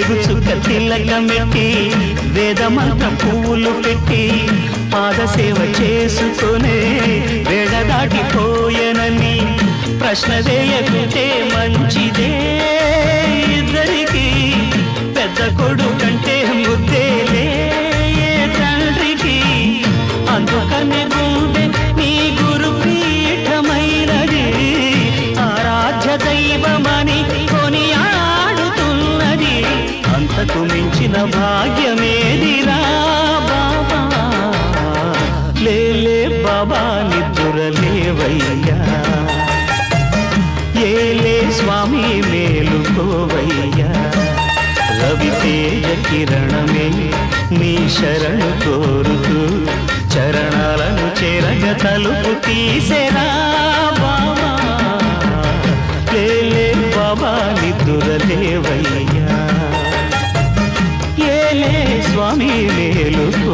చుక్క తిలకమెట్టి వేదమంత్ర పువ్వులు పెట్టి పాదసేవ చేసుకునే వేడ దాటిపోయనని ప్రశ్న వేయకుంటే మంచిదే ఇద్దరికి పెద్ద కొడుకంటే ముద్దేలే తండ్రికి అందుకనే గుండె నీ గురు పీఠమైనది ఆరాధ్య దైవమని కొనియాడుతున్నది అంతకు మించిన భాగ్యమేదిరా బాబా లేలే బాబా నిద్దురలేవయ్యా ఏలే స్వామి మేలుకోవయ్యా రవి తేజ కిరణమే నీ శరణు కోరుతూ చరణాలను చేరగ తలుపు తీసెరా బాబా లేలే బాబా నిద్దురలేవయ్యా ఏలే స్వామి మేలుకో